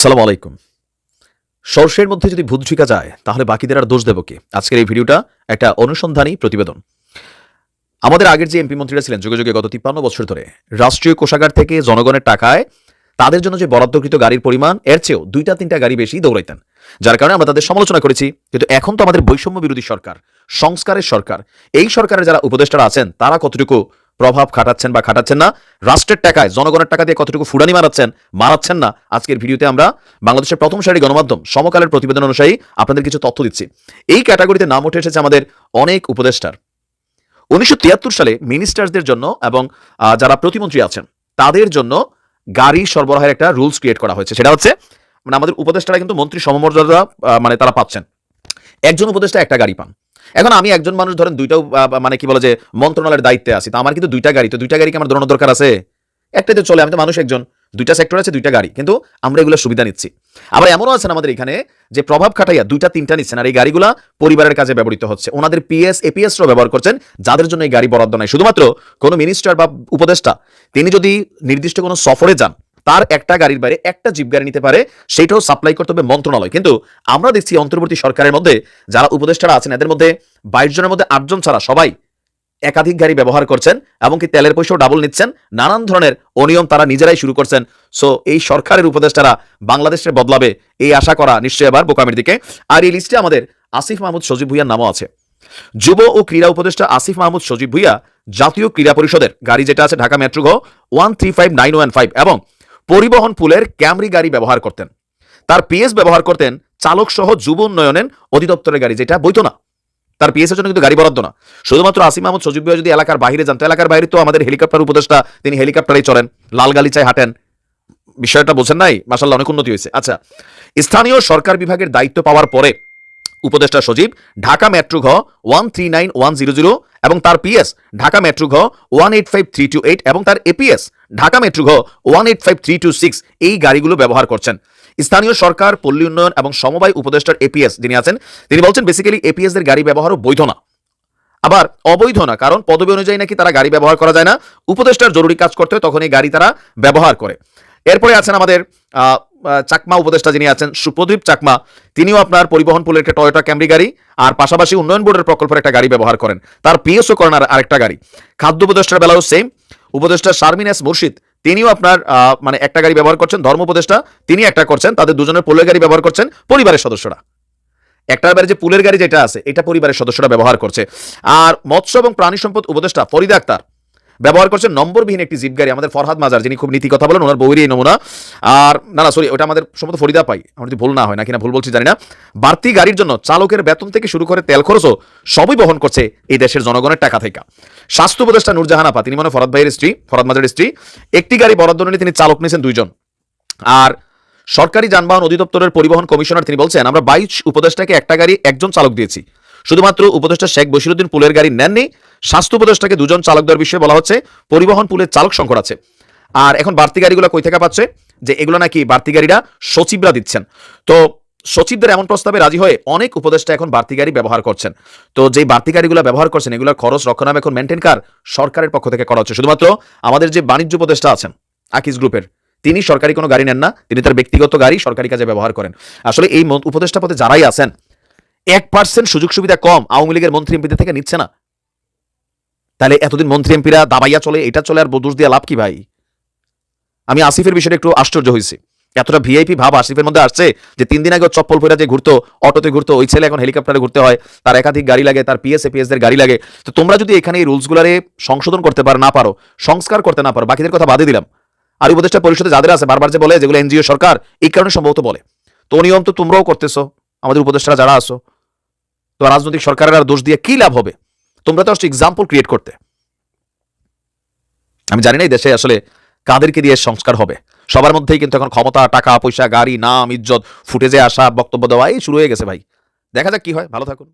সালাম আলাইকুম। সর্ষের মধ্যে যদি ভূত ঢুকে যায় তাহলে বাকিদের আর দোষ দেব কি? আজকের এই ভিডিওটা একটা অনুসন্ধানী প্রতিবেদন। আমাদের আগের যে এমপি মন্ত্রীরা ছিলেন যুগে যুগে গত ৫৩ বছর ধরে রাষ্ট্রীয় কোষাগার থেকে জনগণের টাকায় তাদের জন্য যে বরাদ্দকৃত গাড়ির পরিমাণ এর চেয়েও ২টা-৩টা গাড়ি বেশি দৌড়াইতেন। যার কারণে আমরা তাদের সমালোচনা করেছি। কিন্তু এখন তো আমাদের বৈষম্য বিরোধী সরকার, সংস্কারের সরকার। এই সরকারের যারা উপদেষ্টারা আছেন তারা কতটুকু প্রভাব খাটাচ্ছেন বা খাটাচ্ছেন না, রাষ্ট্রের টাকায় জনগণের টাকা দিয়ে কতটুকু ফুটানি মারাচ্ছেন না, আজকের ভিডিওতে আমরা বাংলাদেশের প্রথম সারি গণমাধ্যম সমকালের প্রতিবেদন অনুযায়ী আপনাদের কিছু তথ্য দিচ্ছি। এই ক্যাটাগরিতে নাম উঠে এসেছে আমাদের অনেক উপদেষ্টার। ১৯৭৩ সালে মিনিস্টারদের জন্য এবং যারা প্রতিমন্ত্রী আছেন তাদের জন্য গাড়ি সরবরাহের একটা রুলস ক্রিয়েট করা হয়েছে। সেটা হচ্ছে মানে আমাদের উপদেষ্টারা কিন্তু মন্ত্রী সমমর্যাদা মানে তারা পাচ্ছেন। একজন উপদেষ্টা একটা গাড়ি পান। এখন আমি একজন মানুষ ধরেন দুইটাও মানে কি বলে যে মন্ত্রণালয়ের দায়িত্বে আছি, তো আমার কিন্তু দুইটা গাড়ি, তো দুইটা গাড়ি কি আমার দৌড়ানোর দরকার আছে? একটাই তো চলে, আমি তো মানুষ একজন, দুইটা সেক্টর আছে, দুইটা গাড়ি, কিন্তু আমরা এগুলো সুবিধা নিচ্ছি। আবার এমনও আছেন আমাদের এখানে যে প্রভাব খাটাইয়া দুইটা তিনটা নিচ্ছেন, আর এই গাড়িগুলা পরিবারের কাজে ব্যবহৃত হচ্ছে। ওনাদের পিএস এপিএসও ব্যবহার করছেন, যাদের জন্য এই গাড়ি বরাদ্দ নাই। শুধুমাত্র কোনো মিনিস্টার বা উপদেষ্টা তিনি যদি নির্দিষ্ট কোনো সফরে যান তার একটা গাড়ির বাইরে একটা জিপ গাড়ি নিতে পারে, সেটাও সাপ্লাই করতে হবে মন্ত্রণালয়। কিন্তু আমরা দেখছি অন্তর্বর্তী সরকারের মধ্যে যারা উপদেষ্টারা আছেন এদের মধ্যে ২২ জনের মধ্যে ৮ জন ছাড়া সবাই একাধিক গাড়ি ব্যবহার করছেন, এমনকি তেলের পয়সাও ডাবল নিচ্ছেন। নানান ধরনের অনিয়ম তারা নিজেরাই শুরু করছেন। সো এই সরকারের উপদেষ্টারা বাংলাদেশের বদলাবে এই আশা করা নিশ্চয়ই এবার বোকামির দিকে। আর এই লিস্টে আমাদের আসিফ মাহমুদ সজীব ভুইয়ার নামও আছে। যুব ও ক্রীড়া উপদেষ্টা আসিফ মাহমুদ সজীব ভুইয়া জাতীয় ক্রীড়া পরিষদের গাড়ি যেটা আছে ঢাকা মেট্রো 135915 এবং পরিবহন পুলের ক্যামরি গাড়ি ব্যবহার করতেন। তার পিএস ব্যবহার করতেন চালক সহ যুব উন্নয়নের অধিদপ্তরের গাড়ি, যেটা বৈধ না। তার পিএস এর জন্য কিন্তু গাড়ি বরাদ্দ না। শুধুমাত্র আসিফ মাহমুদ সজীব ভুইয়া যদি এলাকার বাইরে যান, তো এলাকার বাইরে তো আমাদের হেলিকপ্টার উপদেষ্টা, তিনি হেলিকপ্টারেই চড়েন, লাল গালিচায় হাঁটেন। বিষয়টা বোঝেন নাই? মাশাআল্লাহ, অনেক উন্নতি হয়েছে। আচ্ছা, স্থানীয় সরকার বিভাগের দায়িত্ব পাওয়ার পরে উপদেষ্টা সজীব ঢাকা মেট্রো 139100 এবং তার পিএস ঢাকা মেট্রো 185328 এবং তার এপিএস ঢাকা মেট্রো 185326 এই গাড়িগুলো ব্যবহার করছেন। স্থানীয় সরকার, পল্লী উন্নয়ন এবং সমবায় উপদেষ্টার এপিএস যিনি আছেন তিনি বলছেন বেসিক্যালি এপিএস দের গাড়ি ব্যবহারও বৈধ না, আবার অবৈধ না, কারণ পদবি অনুযায়ী নাকি তারা গাড়ি ব্যবহার করা যায় না। উপদেষ্টার জরুরি কাজ করতে হয় তখন এই গাড়ি তারা ব্যবহার করে। এরপরে আছেন আমাদের চাকমা উপদেষ্টা যিনি আছেন সুপ্রদীপ চাকমা, তিনিও আপনার পরিবহন পুলের একটা টয়োটা ক্যামরি গাড়ি আর পাশাপাশি উন্নয়ন বোর্ডের প্রকল্পের একটা গাড়ি ব্যবহার করেন। তার পিএসও করেন আরেকটা গাড়ি। খাদ্য উপদেষ্টার বেলাও সেম। উপদেষ্টা শারমিন এস মুর্শিদ তিনিও আপনার মানে একটা গাড়ি ব্যবহার করছেন। ধর্ম উপদেষ্টা তিনি একটা করছেন, তাদের দুজনের পুলের গাড়ি ব্যবহার করছেন পরিবারের সদস্যরা। একটার বাইরে যে পুলের গাড়ি যেটা আছে এটা পরিবারের সদস্যরা ব্যবহার করছে। আর মৎস্য এবং প্রাণী সম্পদ উপদেষ্টা ফরিদা আক্তার ব্যবহার করছেন নম্বরবিহীন একটি জিপ গাড়ি। আমাদের ফরহাদ মাজার যিনি খুব নীতি কথা বলেন, ওনার বউয়েরই নমুনা। আর না সরি, ওটা আমাদের সম্ভবত ফরিদা পাই, আমার যদি ভুল না হয়, নাকি না ভুল বলছি জানি না। বাড়তি গাড়ির জন্য চালকের বেতন থেকে শুরু করে তেল খরচও সবই বহন করছে এই দেশের জনগণের টাকা থেকে। স্বাস্থ্য উপদেষ্টা নূরজাহান আপা, তিনি মনে ফরহাদ ভাইয়ের স্ত্রী, ফরহাদ মাজারের স্ত্রী, একটি গাড়ি বরাদ্দ নিয়ে তিনি চালক নিয়েছেন 2 জন। আর সরকারি যানবাহন অধিদপ্তরের পরিবহন কমিশনার তিনি বলছেন আমরা 22 উপদেষ্টাকে একটা গাড়ি একজন চালক দিয়েছি। শুধুমাত্র উপদেষ্টা শেখ বশিরউদ্দিন পুলের গাড়ি নেননি। স্বাস্থ্য উপদেষ্টাকে 2 জন চালক দেওয়ার বিষয়ে বলা হচ্ছে পরিবহন পুলের চালক সংকট আছে। আর এখন বাড়তি গাড়িগুলো কই থেকে পাচ্ছে? যে এগুলো নাকি বাড়তি গাড়িটা সচিবরা দিচ্ছেন। তো সচিবদের এমন প্রস্তাবে রাজি হয়ে অনেক উপদেষ্টা এখন বাড়তি গাড়ি ব্যবহার করছেন। তো যেই বাড়তি গাড়িগুলো ব্যবহার করছেন এগুলোর খরচ রক্ষণাবেক্ষণ মেনটেন কার সরকারের পক্ষ থেকে করা হচ্ছে। শুধুমাত্র আমাদের যে বাণিজ্য উপদেষ্টা আছেন আকিজ গ্রুপের, তিনি সরকারি কোনো গাড়ি নেন না, তিনি তার ব্যক্তিগত গাড়ি সরকারি কাজে ব্যবহার করেন। আসলে এই উপদেষ্টা পদে যারাই আছেন 1% সুযোগ সুবিধা কম আওয়ামী লীগের মন্ত্রী এমপিদের থেকে নিচ্ছে না। তাহলে এতদিন মন্ত্রী এমপিরা দাবাইয়া চলে, এটা চলে, আর দোষ দিয়ে লাভ কি ভাই? আমি আসিফের বিষয়টা একটু আশ্চর্য হয়েছি। এতটা ভিআইপি ভাব আসিফের মধ্যে আসছে যে 3 দিন আগে চপ্পল পরে যে ঘুরতো, অটোতে ঘুরতো, ওই ছেলে এখন হেলিকপ্টারে ঘুরতে হয়, তার একাধিক গাড়ি লাগে, তার পিএস দের গাড়ি লাগে। তো তোমরা যদি এখানে এই রুলসগুলারে সংশোধন করতে না পারো, সংস্কার করতে না পারো, বাকিদের কথা বাদে দিলাম। আর উপদেষ্টা পরিষদে যাদের আছে বারবার যে বলে যেগুলো এনজিও সরকার, এই কারণে সম্ভবত বলে। তো নিয়ম তো তোমরাও করতেছো, আমাদের উপদেষ্টারা যারা আসো। তো রাজনৈতিক সরকারের আর দোষ দিয়ে কি লাভ হবে? তোমরা তো আসলে এক্সাম্পল ক্রিয়েট করতে। আমি জানি না এই দেশে আসলে কাদেরকে দিয়ে সংস্কার হবে। সবার মধ্যেই কিন্তু এখন ক্ষমতা, টাকা পয়সা, গাড়ি, নাম, ইজ্জত, ফুটেজে আসা, বক্তব্য দেওয়া এই শুরু হয়ে গেছে ভাই। দেখা যাক কি হয়। ভালো থাকুন।